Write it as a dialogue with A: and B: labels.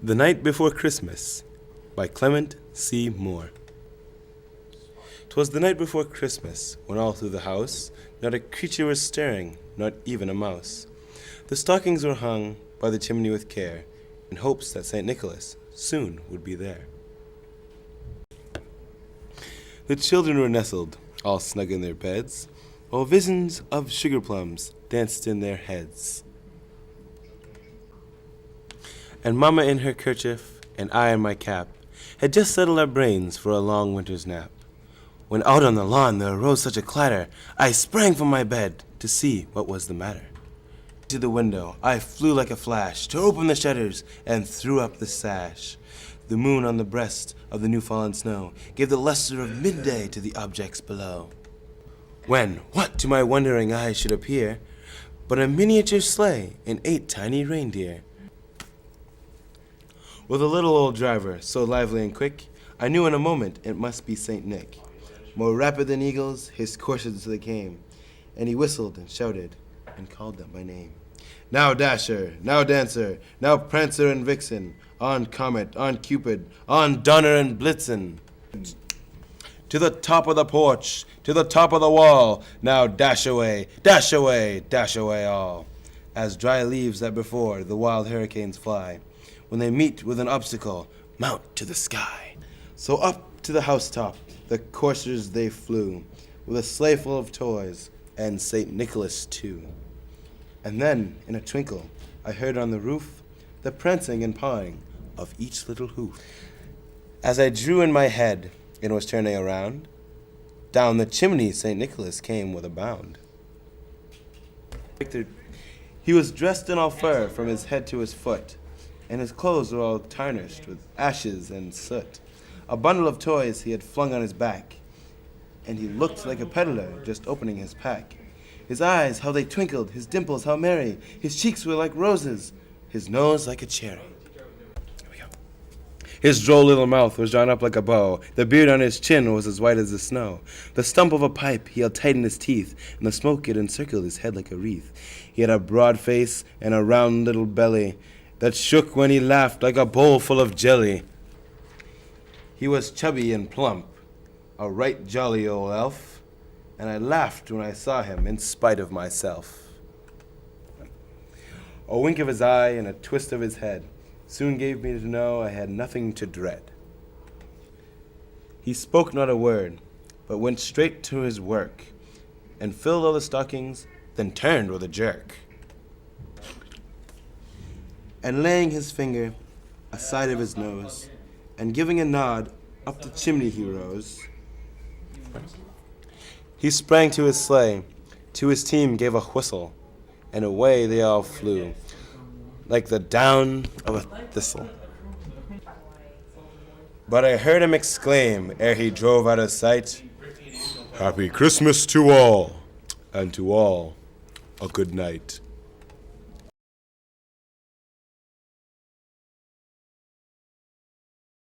A: The Night Before Christmas by Clement C. Moore. 'Twas the night before Christmas, when all through the house not a creature was stirring, not even a mouse. The stockings were hung by the chimney with care, in hopes that St. Nicholas soon would be there. The children were nestled, all snug in their beds, while visions of sugar plums danced in their heads. And Mamma in her kerchief, and I in my cap, had just settled our brains for a long winter's nap, when out on the lawn there arose such a clatter, I sprang from my bed to see what was the matter. To the window I flew like a flash, to open the shutters, and threw up the sash. The moon on the breast of the new-fallen snow gave the luster of midday to the objects below. When, what to my wondering eyes should appear, but a miniature sleigh and 8 tiny reindeer. With a little old driver, so lively and quick, I knew in a moment it must be St. Nick. More rapid than eagles, his coursers they came, and he whistled and shouted and called them by name. Now Dasher, now Dancer, now Prancer and Vixen, on Comet, on Cupid, on Donner and Blitzen. To the top of the porch, to the top of the wall, now dash away, dash away, dash away all. As dry leaves that before the wild hurricanes fly, when they meet with an obstacle, mount to the sky. So up to the housetop the coursers they flew, with a sleigh full of toys, and St. Nicholas too. And then, in a twinkle, I heard on the roof the prancing and pawing of each little hoof. As I drew in my head and was turning around, down the chimney St. Nicholas came with a bound. He was dressed in all fur from his head to his foot, and his clothes were all tarnished with ashes and soot. A bundle of toys he had flung on his back, and he looked like a peddler just opening his pack. His eyes, how they twinkled, his dimples, how merry, his cheeks were like roses, his nose like a cherry. Here we go. His droll little mouth was drawn up like a bow, the beard on his chin was as white as the snow. The stump of a pipe he held tight in his teeth, and the smoke it encircled his head like a wreath. He had a broad face and a round little belly that shook when he laughed like a bowl full of jelly. He was chubby and plump, a right jolly old elf, and I laughed when I saw him in spite of myself. A wink of his eye and a twist of his head soon gave me to know I had nothing to dread. He spoke not a word, but went straight to his work, and filled all the stockings, then turned with a jerk. And laying his finger aside of his nose, and giving a nod, up the chimney he rose. He sprang to his sleigh, to his team gave a whistle, and away they all flew, like the down of a thistle. But I heard him exclaim, ere he drove out of sight, "Happy Christmas to all, and to all a good night."